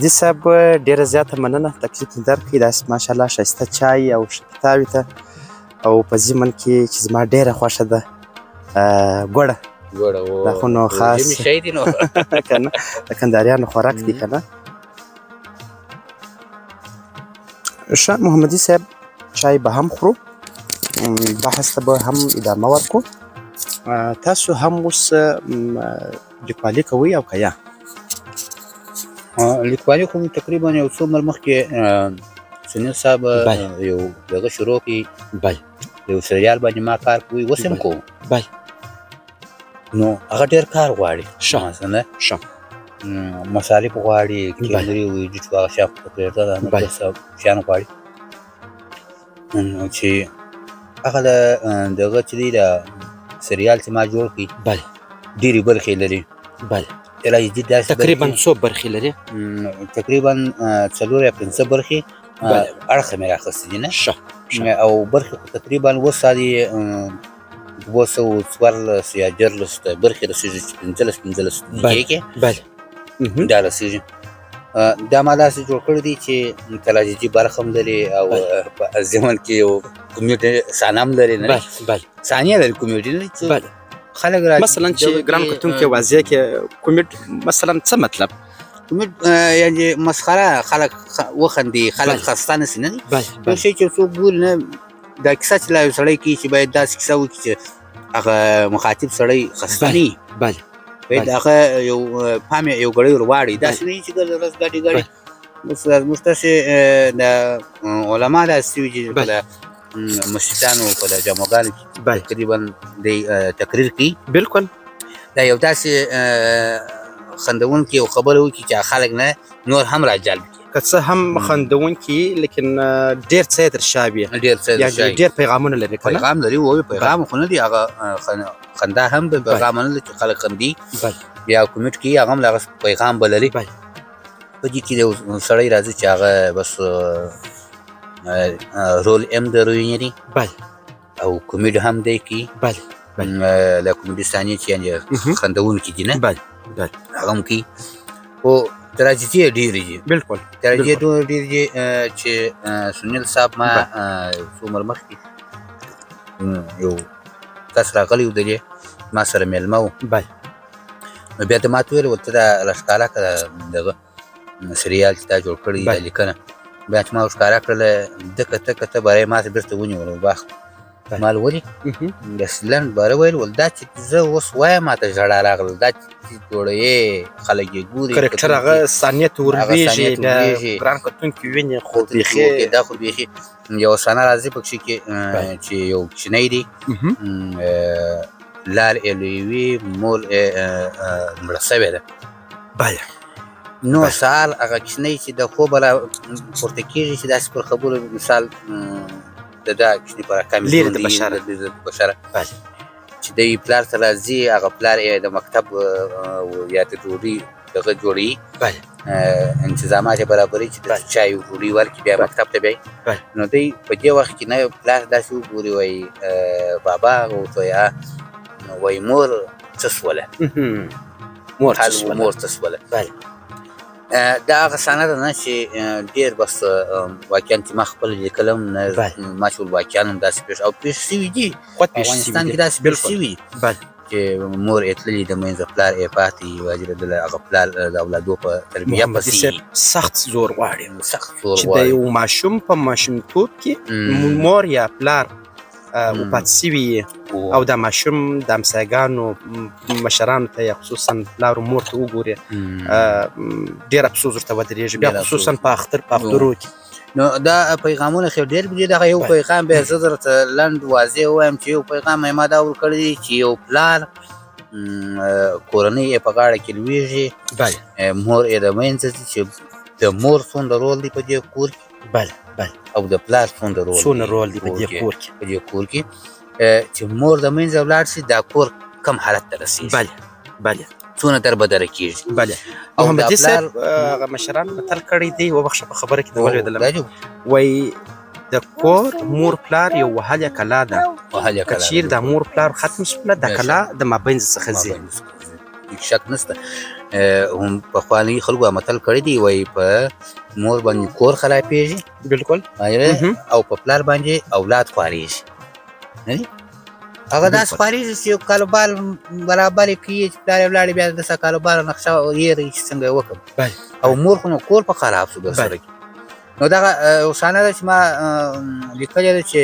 محمدي صاحب ډېره زیاته مننه تکلیف مې درکړی داسې ماشاءالله ښایسته چای او ښه پیتاوي ته او په ضمن کې چې زما ډېره خوښه ده ګوړه دا خو نو خاص که نه د کندهاریانو خوراک دی که نه ښه محمدي صاحب چای به هم خورو بحث ته به هم ادامه ورکړو تاسو هم اوس لیکوالي کوئ او که یا لیکوالي خو تقریبا یو څو عمر مخکې سنیل صاحب یو دغه شروع کړي یو سریال باندې ما کار کوي اوس هم کوم نو هغه ډېر کار غواړي مثلا مصارف غواړي کیمرې ویډیو چې هغه شاپ ته پرېږده دا نور څه شیان غواړي چې هغه دغه چې دی د سریال چې ما جوړ کړي ډېرې برخې لري تقریبا څو برخې لري تقریبا 4 یا 5 برخې اړخه مې راخیستې دي نه او برخې خو تقریبا اوس دي 214 یا 14 برخې رسېږي چې 15 دقیقې کې دا رسېږي دا ما داسې جوړ کړی دی چې تراژیدي برخه هم لري او په ضمن کې یو کمیډي صحنه هم لري نه صحنې لري کمیډي نه خلک مثلا چې ګرام کتونکي واضح کې کومیډ مثلا څه مطلب کومیډ یعنې مسخره خلک وخندي خلک خسته نه سي نه یو شی چې څوک ګوري نه دا کیسه چې لا یو سړی کوي چې باید داسې کیسه وکړي چې هغه مخاطب سړی خسته نه وي باید هغه یو پام یو ګړی ور واړي داسې نه وي چې ګرځ ګاډي زموږ تاسې د علما داسې وي چې په مسجدانو په د جامعګانو کې تقریبا دی تقریر کوي بلکل دا یو داسې خندونکي یو خبره وکړي چې خلک نه نور هم راجلب کړي که څه هم خندونکي لیکن ډېر څه یې تر شا وي ډېر پیغامونه لري پیغام لري وایي پیغام خو نه دی هغه خندا هم د پیغام نه لري چې خلک خندي یا کومیډ کوي هغه هم هغه پیغام به لري په دې کې یو سړی راځي چې هغه بس رول ام د روینري او کومیډ هم دی کوي له کومیډستاني چې یعنې خندونکي دي نه هغه هم کوي خو تراژیدي یې ډېرې دي بلکل تراژیدي ډېرې دي چې سنیل صاحب ما څو عمر مخکې یو کس راغلی و د دې ما سره مېلمه و نو بیا ته ما ته ویل ورته دا راښکاره کړه دغه سریال چې تا جوړ کړی دا لیکنه بیا چې ما ورښکاره کړله ده کته بری ما ته بېرته ونیولو باغ ما ولې د سلنډ باره ویل ول دا چې زه اوس وایم ما ته ژړا راغله دا چې جوړوې خلک یې ګوري کرکټر هغه ثانیه ته ورلوېږي د ګران کتونکي وینې خو بیخي دا خو بیخي یو صحنه راځي پکښې کې چې یو کوچنی دی لار یې لوی وي مور یې مړه سوې ده نو سهار هغه کوچنی چې د خوبه را پورته کېږي چې داسې پر خبرو مثال د دا کوچني په راکامې لرې د بشره چې دی پلار ته راځي هغه پلار یې د مکتب یا د ډوډۍ دغه جوړوي انتظامات یې برابروي چې د چای ډوډۍ ورکړي بیا مکتب ته بیایي نو دی په دې وخت کې نه پلار داسې وګوري وایي بابا هغه ورته وایي وایي مور څه سوله مور څه سوله دا هغه صحنه ده نه چې ډېر بس واقعا چې ما خپله لیکلم نه ما چې ول واقعا هم داسې پېښ او پېښ سوي دي په افغانستان کې داسې پېښ سوي چې مور یې تللي د منځه پلار یې پاتې واجب د هغه پلار د اولادو په تربیه پسې سخت زور غواړي چې د یو ماشوم په ماشومتوب کې مور یا پلار وفات سوي او دا ماشوم د همسایګانو مشرانو ته یا خصوصا پلار و مور ته وګوري ډېر افسوس ورته ودرېږي بیا خصوصا په اخترو کې نو دا پیغامونه خو ډېر دي دغه یو پیغام بیا زه درته لنډ واضح ووایم چې یو پیغام یې ما دا ورکړی دی چې یو پلار کورنۍ یې په غاړه کې لویږي مور یې د منځه ځي چې د مور څومره رول دی په دې کور کې او د پلار څونه رول دی په دې کور کې چې مور د منځه ولاړ شي دا کور کم حالت ته رسېږي څونه دربدره کېږي محمدي صاحب هغه مشران متل کړی دی وبخښه په خبره کې ولوېدلم وایي د کور مور پلار یو وهلې کلا ده که چیرې دا مور پلار ختم شوله دا کلا د مابینځ څخه ځي شک نشته هم پخواني خلکو متل کړی دی وایي په مور باندې کور خرابېږي بلکل او په پلار باندې اولاد خوارېږي هغه داسې خوارېږي چې یو کاروبار برابر یې کړي چې پلار یې ولاړې بیا داسې کاروبار نقشه یېري چې څنګه یې وکړم او مور خو نو کور په خراب شو درسره کې نو دغه اوسانه ده چې ما لیکلې ده چې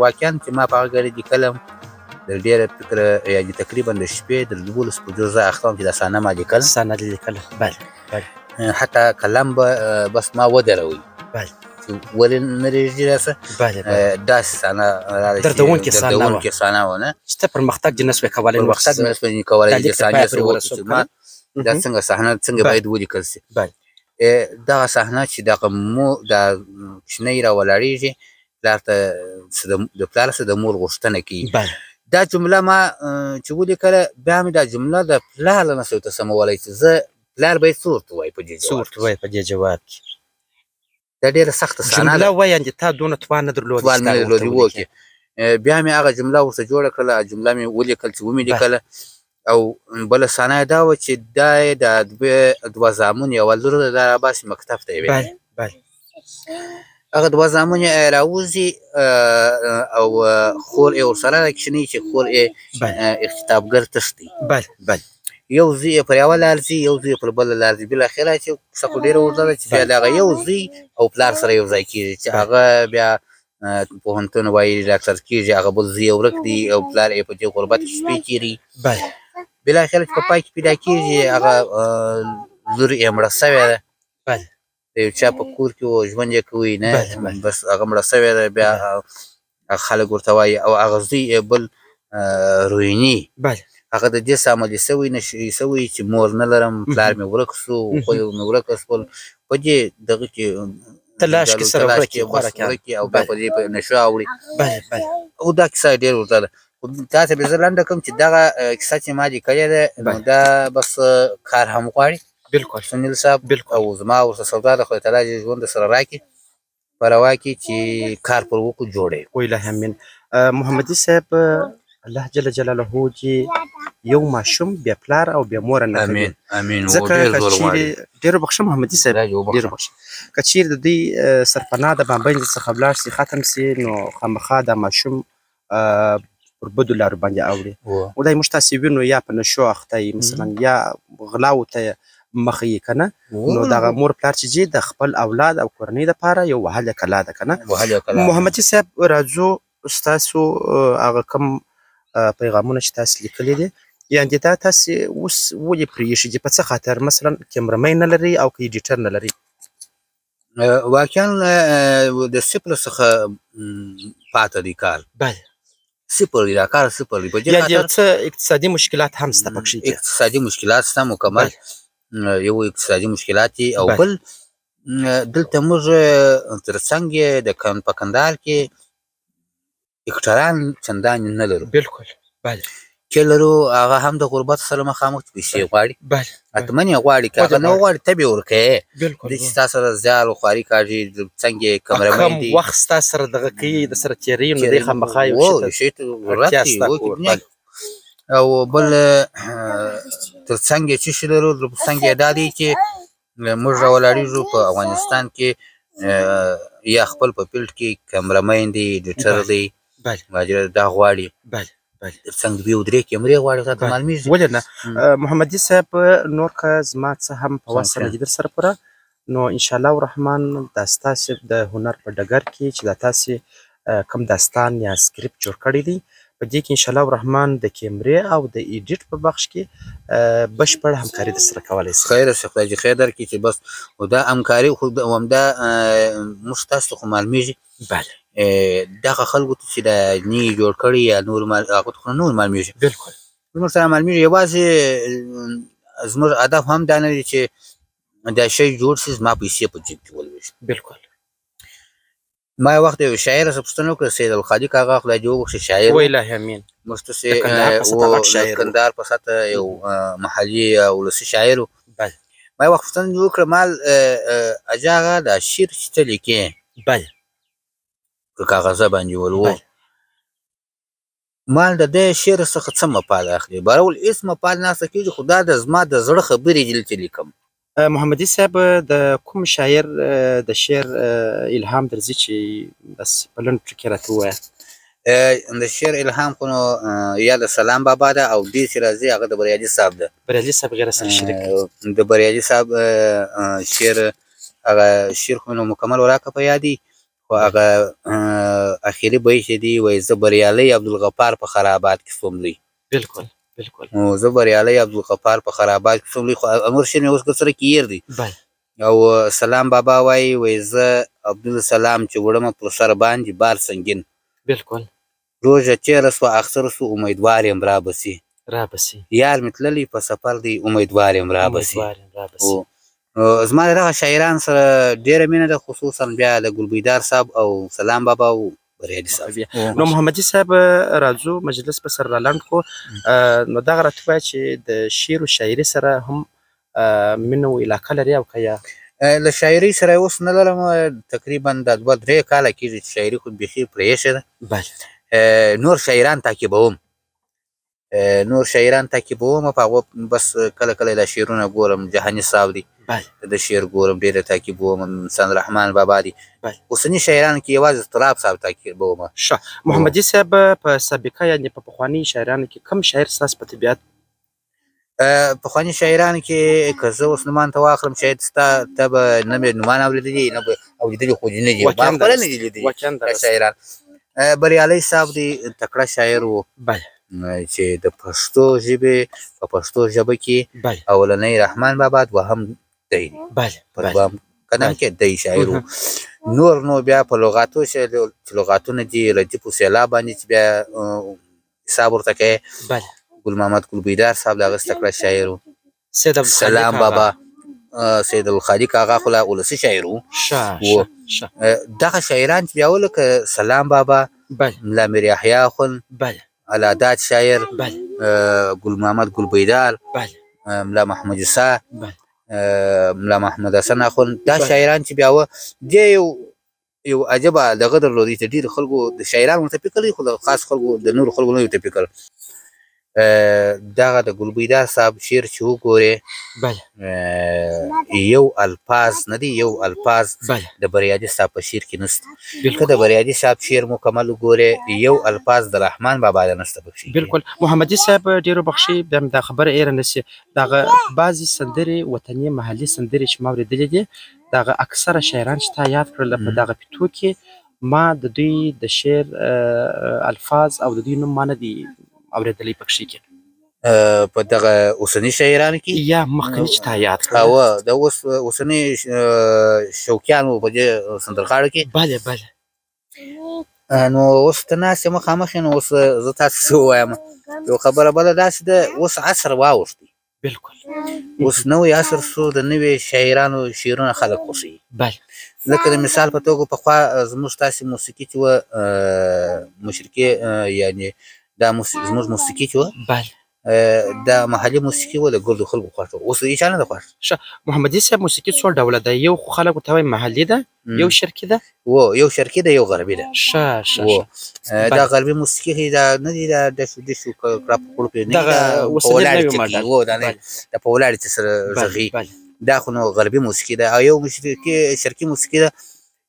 واقعا چې ما په هغه ګړې لیکلم د ډېره فکره یعنې تقریبا د شپې د 12 بجو زه اخته وم چې دا صحنه ما لیکله حتی قلم به بس ما ودروي ولې نه رېږدي راسه داسې صحنه دردونکې صحنه وه نه چې ته پرمختګ دې نه سوې کولی د ثانیې سره وکړو چې ما دا څنګه صحنه څنګه باید ولیکل سي دغه صحنه چې دغه دا کوچنۍ راولاړېږي پلار ته د پلار سره د مور غوښتنه کوي دا جمله ما چې ولیکله بیا مې دا جمله د پلار له نه سوی ته سمولی چې زه پلار باید څه ورته ووایي په دې جواب کې دا ډېره سخته صحنه ده جمله وایي یعنې تا دونه توان نه درلودی وکړې بیا مې هغه جمله ورته جوړه کړله جمله مې ولیکل چې ومې لیکله او بله صحنه یې دا وه چې دا یې د دوه زامن یوه لور ده دا راباسي مکتب ته یې هغه دوه زامن یې راوځي او خور یې ورسره ده کښېنوي چې خور یې اختطافګر تښتي یو زوی یې پر یوه لار ځي یو زوی یې پر بله لار ځي بالاخره چې کیسه خو ډېره اوږده ده چې بیا د هغه یو زوی او پلار سره یو ځای کېږي چې هغه بیا پوهنتون وایي ډاکټر کېږي هغه بل زوی یې ورک دی او پلار یې په دې غربت کې شپې تېروي بالاخره چې په پای کې پیدا کېږي هغه لور یې مړه سوې ده د یو چا په کور کې و ژوند یې کوي نه بس هغه مړه سوې ده بیا خلک ورته وایي او هغه زوی یې بل رویني هغه د دې څه عملي سوی نشي سوی چې مور نه لرم پلار مې ورک سو خوی مې ورک سول په دې دغه کې تلاش کې سره ورکې او بیا په دې نشو اوړي او دا کیسه ډېر ورته ده تاسو به زه لنډه کوم چې دغه کیسه چې ما لیکلې ده نو دا بس کار هم غواړي بلکل سنیل صاحب او زما ورته سودا د خدای تعالی ژوند سره راکړي په روا کې چې کار پر وکړو جوړې ویله همین محمدي صاحب الله جل جلاله چې یو ماشوم بیا پلار او بیا مور نه امين امين ځکه ډېر بخښه محمدي صاحب ډېر بخښه که چیرې د دوی سرپناه د مابین څخه ولاړ سي ختم سي نو خامخا دا ماشوم پر بدو لارو باندې اوړي او دا موږ تاسې وینو یا په نشو اخته مثلا یا غلاو ته مخ یې که نه نو دغه مور پلار چې ځي د خپل اولاد او کورنۍ دپاره یو وهلې کلا ده که نه محمدي صاحب راځو ستاسو هغه کوم پیغامونه چې تاسو لیکلي دي یعنې دا تاسې اوس ولې پرېښي دي په څه خاطر مثلا کیمرمین نه لري او که ایډیټر نه لري واقعا د صفر څخه پاته دی کار صفر دی دا کار صفر دی یعنې یو څه اقتصادي مشکلات هم شته پکښې اقتصادي مشکلات شته مکمل یو اقتصادي مشکلات دي او بل دلته موږ تر څنګ د په کندهار کې اکټران چندان نه لرو بلکل چې لرو هغه هم د غربت سره مخامخ پیسې غواړي حتما یې غواړي که هغه نه غواړي ته به یې ورکوې د چې ستا سره زیار او خواري کاږي څنګه یې کمرمین دي وخت ستا سره دغه کوي د سره تېروي نو دی خامخا یو شي ته او بل تر څنګ یې څه شي لرو څنګ یې دا دی چې موږ راولاړېږو په افغانستان کې یا خپل په فیلډ کې کمرمین دی ایډیټر دی ماجره دا غواړي څنګه دوی یو درې کیمرې غواړي تا ته معلومېږي ولې نه محمدي صاحب نور که زما څه هم په وس سره دي در سره پوره نو انشاءالله الرحمن دا ستاسې د هنر په ډګر کې چې دا تاسې کوم داستان یا سکریپټ جوړ کړی دی په دې کې انشاءالله الرحمن د کیمرې او د ایډیټ په بخش کې بشپړ همکاري در سره کولی شي خیر شه خدای دې خیر درکړي چې بس دا همکاري خو همدا موږ تاسو ته خو معلومېږي دغه خلکو ته چې دا نی جوړ کړي یا نور هغو ته خو نور معلومېږي بلکل زموږ سره معلومېږي یوازې زموږ هدف هم دا نه دی چې دا شی جوړ شي زما پیسې په جیب کې ولوېږي بلکل ما یو وخت یو شاعر څخه پوښتنه وکړه سید القادي کاغا خدای دې وبخښي شاعر و الهي امین مستوسي و کندهار په سطح یو محلي او ولسي شاعر و ما یو وخت پوښتنه وکړه مال حاجي اغا دا شعر چې ته لیکې په کاغذه باندې ولو مال د دې شعر څخه څه مفاد اخلي بهرول هېڅ مفاد نه اخیسته کېږي خو دا د زما د زړه خبرې دي دلته لیکم محمدي صاحب د کوم شاعر د شعر الهام درځي چې بس په لنډ ټکي راته ووایه د شعر الهام خو نو یا د سلام بابا ده او دې چې راځي هغه د بریالي صاحب ده بریالي صاحب غیر سره شریک د بریالي صاحب شعر هغه شعر خو نو مکمل وراکه په یاد دي خو هغه اخري بیت چې دی وایي زه بریالی عبدالغفار په خرابات کې سوم لوی بالکل بالکل زه بریالی عبدالغفار په خرابات کې سوم لوی خو امر شعر مې اوس سره کې ير دی او سلام بابا وایي زه عبدالسلام چې وړمه پر سر باندې بار سنګین بالکل روژه تېره سوه اختر سو امیدوار یم رابسي یار مې تللی په سفر دی امیدوار یم رابسي زما د دغه شاعران سره ډېره مینه ده خصوصا بیا د ګلبیدار صاحب او سلام بابا او بریالي صاحب نو محمدي صاحب راځو مجلس په سر رالنډ کو نو دغه راته ووایه چې د شعر و شاعري سره هم مینه و علاقه لري او که یا له شاعري سره اوس نه لرم تقریبا د 2-3 کاله کېږي چې شاعري خو بیخي پرېښې ده نور شاعران تعقیبوم په هغو بس کله کله دا شعرونه ګورم جهاني صاحب دی د شعر ګورم ډېره تعقیبوم انسان رحمان بابا دی اوسني شاعرانو کې یوازې اضطراب صاحب تعقیبوم ښه محمدي صاحب په سابقه یعنې په پخواني شاعرانو کې کوم شاعر ستاسو په طبیعت پخواني شاعرانو کې که زه اوس نومان ته واخلم شاید ستا ته به نه مې نومان اورېدلي نه به اورېدلي خو دې نه دي ما خپله نه دي لیدلي شاعران بریالی صاحب دی تکړه شاعر و چې د پښتو ژبې په پښتو ژبه کې اولنی رحمان بابا دوهم دی په دوهم قدم کې دی شاعر و نور نو بیا په لغاتو چې لغاتونه دي ردیف و سیلاب باندې چې بیا حساب ورته کوې ګل محمد ګلبیدار صاحب د هغه تکړه شاعر و سلام بابا سید القادي کاغا خو لا ولسي شاعر و دغه شاعران چې بیا ولکه سلام بابا ملا میر یحیی اخوند الادات شاعر ګل محمد ګلبیدار ملا محمد عیسی ملا محمد حسن اخوند دا شاعران چې بیا دې یو عجبه دغه درلودی چې ډېر خلکو د شاعرانو ورته فکر دی خو د خاص خلکو د نورو خلکو نه ورته فکر دغه د ګلبیدار صاحب شعر چې وګورې یو الفاظ نه دي یو الفاظ د بریالي صاحب په شعر کې نشته که د بریالي صاحب شعر مکمل وګورې یو الفاظ د رحمان بابا د نشته پکښې بالکل محمدي صاحب ډېرو بخښي بیا مې دا خبره ایره نه سي دغه بعضې سندرې وطني محلي سندرې چې ما اورېدلې دي دغه اکثره شاعران چې تا یاد کړل په دغه پیتو کې ما د دوی د شعر الفاظ او د دوی نوم ما نه دي اورېدلی پکښې کې په دغه اوسني شاعرانو کې یا مخکني چې تا یاد کړل او د اوس اوسني شوقیانو په دې سندرغاړو کې نو اوس ته ناست یم مخامخ نو اوس زه تاسو څه ووایم یو خبره بله داسې ده اوس عصر واوښتی بالکل اوس نوی عصر سو د نوي شاعرانو شعرونه خلک خوښوي لکه د مثال په توګه پخوا زموږ تاسې موسیقي چې وه مشرقي یعنې دا زموږ موسیقي چې وه دا محلي موسیقي وه د ګردو خلکو خوښ وه اوس د هېچا نه ده خوښ ښه محمدي صاحب موسیقي څو ډوله ده یو خو خلک ورته وایي محلي ده یو شرقي ده یو شرقي ده یو غربي ده ښه دا غربي موسیقي دا نه دي دا ډشو ډشو کړاپ کړوپ نه دي دا په ولاړې دا په ولاړې چې سره غږي دا خو نو غربي موسیقي ده او یو شرقي موسیقي ده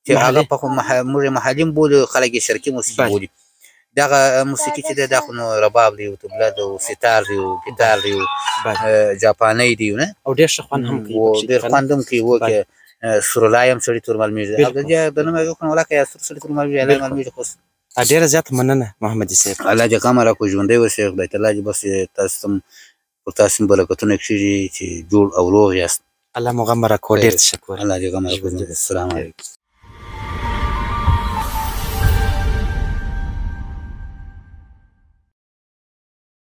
چې هغه په موږ محلي بولو خلک یې شرقي موسیقي بولي دغه موسیقي چې ده دا خو نو رباب دی او طبله ده او ستار دی او ګیتار دی او جاپانۍ دی نه او ډېر ښه خوند هم کوي ډېر خوند هم کوي وکې سورلی هم سړي ته ورمعلومېږي او د دې د نوم یې وکړم ولاکه یا سور سړي ته ورمعلومېږي الله معلومېږي خو ډېره زیاته مننه محمدي صاحب الله دې غم راکړو ژوندی اوسې خدای تعالی دې بس تاسو ته پر تاسو برکتونه کښېږي چې جوړ او روغ یاست الله مو غم راکړو ډېر تشکر الله دې غم راکړو السلام علیکم